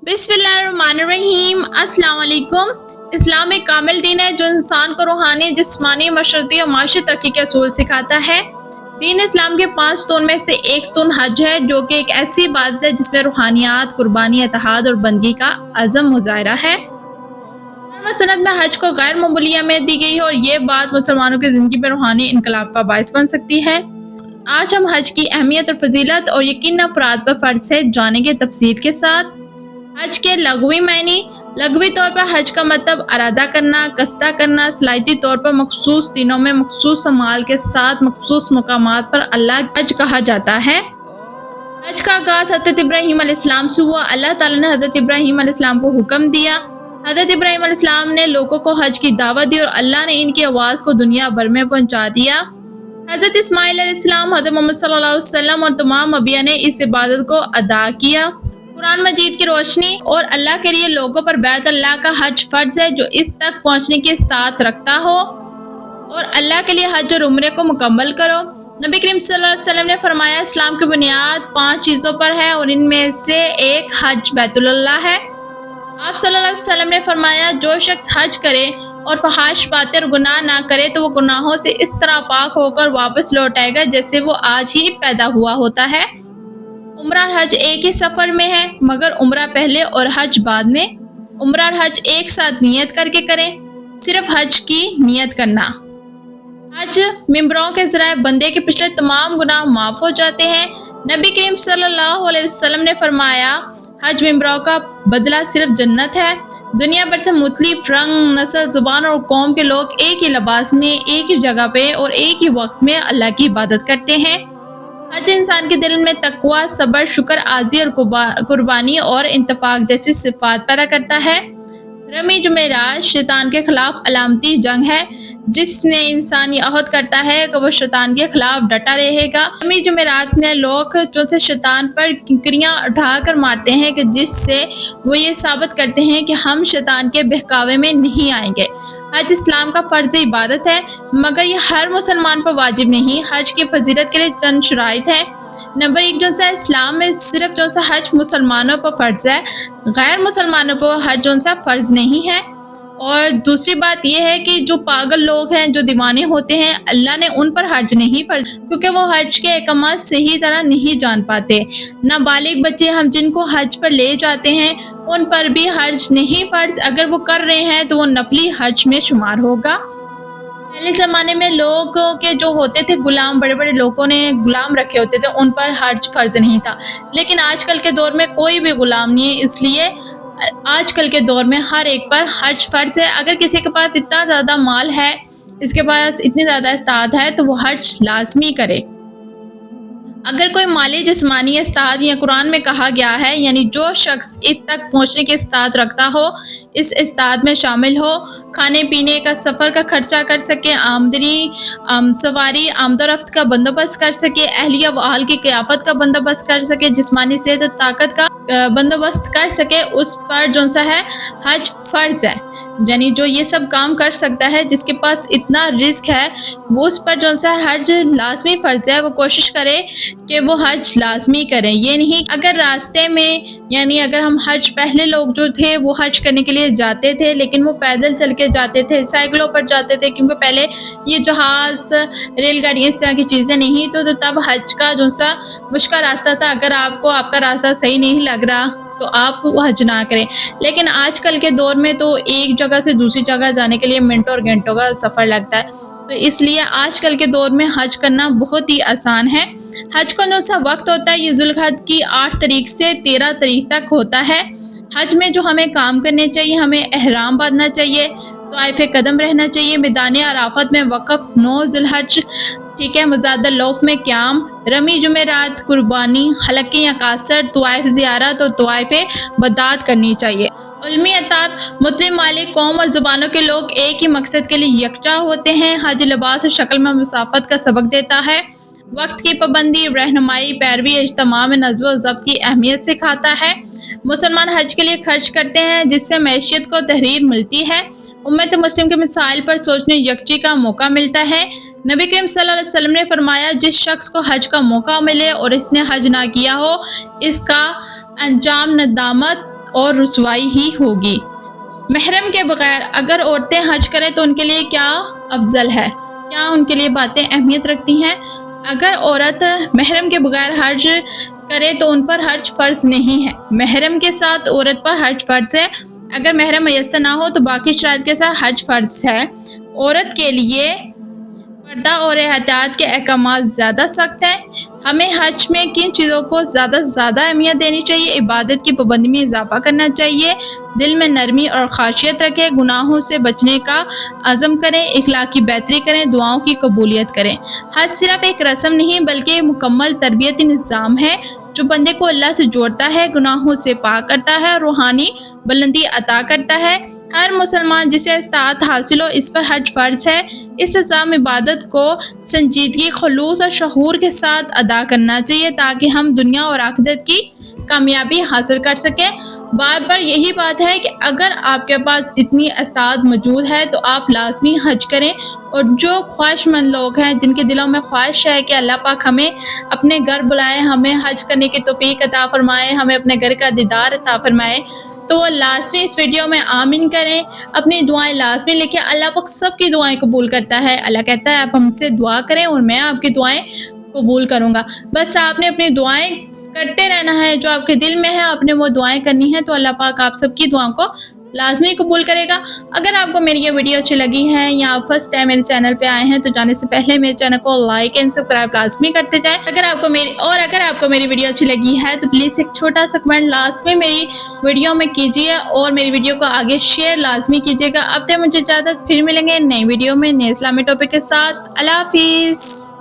बिस्मिल्लाहिर्रहमानिर्रहीम। अस्सलाम वालेकुम। इस्लाम एक कामिल दीन है जो इंसान को रूहानी, जिस्मानी, मशरती और माशी तरक्की के असूल सिखाता है। दीन इस्लाम के 5 स्तून में से एक स्तून हज है, जो कि एक ऐसी इबादत है जिसमें रूहानियात, कुर्बानी, इत्तेहाद और बंदगी का अज़म मुज़ाहिरा है। सनद में हज को गैर मामूली अहमियत दी गई है और ये बात मुसलमानों की ज़िंदगी में रूहानी इनकलाब का बाइस बन सकती है। आज हम हज की अहमियत और फजीलत और यकीन अफराद पर फ़र्ज से जानेंगे तफसील के साथ। हज के लग़वी मायने। लग़वी तौर पर हज का मतलब इरादा करना, कस्दा करना। सलाहियती तौर पर मखसूस दिनों में मखसूस अमाल के साथ मखसूस मकामात पर अल्लाह हज कहा जाता है। हज का आगाज़ हज़रत इब्राहीम अलैहिस्सलाम से हुआ। अल्लाह ताला ने हज़रत इब्राहीम अलैहिस्सलाम को हुक्म दिया। हज़रत इब्राहीम अलैहिस्सलाम ने लोगों को हज की दावत दी और अल्लाह ने इनकी आवाज़ को दुनिया भर में पहुंचा दिया। हज़रत इस्माइल अलैहिस्सलाम, हज़रत मोहम्मद सल्लल्लाहु अलैहि वसल्लम और तमाम अंबिया ने इस इबादत को अदा किया। कुरान मजीद की रोशनी और अल्लाह के लिए लोगों पर बैत अल्लाह का हज फर्ज है, जो इस तक पहुँचने की इस्तात रखता हो, और अल्लाह के लिए हज और उम्रे को मुकम्मल करो। नबी करीम सल्लल्लाहु अलैहि वसल्लम ने फरमाया, इस्लाम की बुनियाद 5 चीज़ों पर है और इनमें से एक हज बैतुल्लाह है। आप सल्लल्लाहु अलैहि वसल्लम ने फरमाया, जो शख्स हज करे और फहाश बातें और गुनाह ना करे तो वो गुनाहों से इस तरह पाक होकर वापस लौट आएगा जैसे वो आज ही पैदा हुआ होता है। उम्रा और हज एक ही सफ़र में है, मगर उम्रा पहले और हज बाद में। उम्रा और हज एक साथ नियत करके करें, सिर्फ हज की नियत करना। हज मिंबरों के ज़रिए बंदे के पिछले तमाम गुनाह माफ़ हो जाते हैं। नबी करीम सल्लल्लाहु अलैहि वसल्लम ने फरमाया, हज मिंबरों का बदला सिर्फ जन्नत है। दुनिया भर से मुख्तलिफ रंग, नस्ल, ज़ुबान और कौम के लोग एक ही लिबास में, एक ही जगह पे और एक ही वक्त में अल्लाह की इबादत करते हैं। हज इंसान के दिल में तकवा, सब्र, शुक्र, आज़ी और कुर्बानी और इंतफाक जैसी सिफ़ात पैदा करता है। रमी जुमेरात शैतान के खिलाफ अलामती जंग है, जिसमें इंसान ये अहद करता है कि वो शैतान के खिलाफ डटा रहेगा। रमी जुमेरात में लोग जो से शैतान पर किकरियाँ उठाकर मारते हैं कि जिससे वो ये साबित करते हैं कि हम शैतान के बहकावे में नहीं आएंगे। हज इस्लाम का फ़र्ज इबादत है, मगर ये हर मुसलमान पर वाजिब नहीं। हज की फजीलत के लिए चंद शराइत है। नंबर 1, जो सा इस्लाम में सिर्फ जो सा हज मुसलमानों पर फ़र्ज है, गैर मुसलमानों पर हज जो सा फ़र्ज नहीं है। और दूसरी बात यह है कि जो पागल लोग हैं, जो दीवाने होते हैं, अल्लाह ने उन पर हज नहीं फ़र्ज, क्योंकि वो हज के अहकामात सही तरह नहीं जान पाते। नाबालिग बच्चे हम जिनको हज पर ले जाते हैं, उन पर भी हज नहीं फ़र्ज। अगर वो कर रहे हैं तो वो नफली हज में शुमार होगा। पहले ज़माने में लोगों के जो होते थे गुलाम, बड़े बड़े लोगों ने गुलाम रखे होते थे, उन पर हज फ़र्ज नहीं था। लेकिन आजकल के दौर में कोई भी गुलाम नहीं है, इसलिए आजकल के दौर में हर एक पर हज फ़र्ज है। अगर किसी के पास इतना ज़्यादा माल है, इसके पास इतनी ज़्यादा इस्तात है, तो वो हज लाजमी करे। अगर कोई माली, जिस्मानी इस्तात या कुरान में कहा गया है, यानी जो शख्स इत तक पहुँचने की इस्तात रखता हो, इस इस्तात में शामिल हो, खाने पीने का, सफ़र का खर्चा कर सके, आमदनी, सवारी, आमदोरफ्त का बंदोबस्त कर सके, अहलिया व अहल की क़याफ़त का बंदोबस्त कर सके, जिस्मानी सेहत और ताकत का बंदोबस्त कर सके, उस पर जो सा है हज फ़र्ज है। यानी जो ये सब काम कर सकता है, जिसके पास इतना रिस्क है, वो उस पर जो सा हज लाजमी फ़र्ज है। वो कोशिश करे कि वो हज लाजमी करें। ये नहीं अगर रास्ते में, यानी अगर हम हज, पहले लोग जो थे वो हज करने के लिए जाते थे, लेकिन वो पैदल चल के जाते थे, साइकिलों पर जाते थे, क्योंकि पहले ये जहाज़, रेलगाड़ियाँ, इस तरह की चीज़ें नहीं तो तब हज का जो सा मुश्किल रास्ता था। अगर आपको आपका रास्ता सही नहीं लग रहा तो आप हज ना करें। लेकिन आजकल के दौर में तो एक जगह से दूसरी जगह जाने के लिए मिनटों और घंटों का सफ़र लगता है, तो इसलिए आजकल के दौर में हज करना बहुत ही आसान है। हज का जो सा वक्त होता है, ये ज़ुल्हज की 8 तारीख से 13 तारीख तक होता है। हज में जो हमें काम करने चाहिए, हमें एहराम बांधना चाहिए, तवाइफ़ कदम रहना चाहिए, मैदान अराफत में वक़फ़ 9 ज़ुल्हज, ठीक है, मज़ाद लौफ में क़याम, रमी जुमेरात, कुर्बानी, हलक़े या कासर, तवाइफ़ ज़ियारत और तवाइफ़ बदात करनी चाहिए। उल्मी अतात मुस्लिम मालिक, कौम और ज़ुबानों के लोग एक ही मकसद के लिए यकजा होते हैं। हज लिबास और शक्ल में मसाफ़त का सबक देता है। वक्त की पाबंदी, रहनुमाई, पैरवी, इज्तिमा में नज़्म व ज़ब्त की अहमियत सिखाता है। मुसलमान हज के लिए खर्च करते हैं, जिससे मैशियत को तहरीर मिलती है। उम्मत मुस्लिम के मसाइल पर सोचने यकजी का मौका मिलता है। नबी करीम सल्लल्लाहु अलैहि वसल्लम ने फरमाया, जिस शख्स को हज का मौका मिले और इसने हज ना किया हो, इसका अंजाम नदामत اور رسوائی ہی ہوگی۔ محرم کے بغیر اگر عورتیں حج کریں تو ان کے لیے کیا افضل ہے، کیا ان کے لیے باتیں اہمیت رکھتی ہیں؟ اگر عورت محرم کے بغیر حج کرے تو ان پر حج فرض نہیں ہے۔ محرم کے ساتھ عورت پر حج فرض ہے۔ اگر محرم میسر نہ ہو تو باقی شرائط کے ساتھ حج فرض ہے۔ عورت کے لیے پردہ اور احتیاط کے احکامات زیادہ سخت ہیں۔ ہمیں حج میں کن چیزوں کو زیادہ سے زیادہ اہمیت دینی چاہیے؟ عبادت کی پابندی میں اضافہ کرنا چاہیے، دل میں نرمی اور خشیت رکھیں، گناہوں سے بچنے کا عزم کریں، اخلاقی بہتری کریں، دعاؤں کی قبولیت کریں۔ حج صرف ایک رسم نہیں بلکہ ایک مکمل تربیتی نظام ہے جو بندے کو اللہ سے جوڑتا ہے، گناہوں سے پاک کرتا ہے اور روحانی بلندی عطا کرتا ہے۔ ہر مسلمان جسے استطاعت حاصل ہو اس پر حج فرض ہے۔ اس نظام عبادت کو سنجیدگی، خلوص اور شعور کے ساتھ ادا کرنا چاہیے تاکہ ہم دنیا اور آخرت کی کامیابی حاصل کر سکیں۔ بار بار یہی بات ہے کہ اگر آپ کے پاس اتنی استطاعت موجود ہے تو آپ لازمی حج کریں، اور جو خواہش مند لوگ ہیں جن کے دلوں میں خواہش ہے کہ اللہ پاک ہمیں اپنے گھر بلائے، ہمیں حج کرنے کی توفیق عطا فرمائے، ہمیں اپنے گھر کا دیدار عطا فرمائے، تو وہ لازمی اس ویڈیو میں آمین کریں، اپنی دعائیں لازمی لکھیں۔ اللہ پاک سب کی دعائیں قبول کرتا ہے۔ اللہ کہتا ہے آپ ہم سے دعا کریں اور میں آپ کی دعائیں قبول کروں گا۔ بس آپ نے اپنی دعائیں کرتے رہنا ہے، جو آپ کے دل میں ہے آپ نے وہ دعائیں کرنی ہے، تو اللہ پاک آپ سب کی دعاؤں کو لازمی قبول کرے گا۔ اگر آپ کو میری یہ ویڈیو اچھی لگی ہے یا آپ فرسٹ ٹائم میرے چینل پہ آئے ہیں تو جانے سے پہلے میرے چینل کو لائک اینڈ سبسکرائب لازمی کرتے جائیں۔ اگر آپ کو میری ویڈیو اچھی لگی ہے تو پلیز ایک چھوٹا سا کمنٹ لازمی میری ویڈیو میں کیجیے اور میری ویڈیو کو آگے شیئر لازمی کیجیے گا۔ اب تک مجھے اجازت، پھر ملیں گے نئی ویڈیو میں نئے اسلامی ٹاپک کے ساتھ۔ اللہ حافظ۔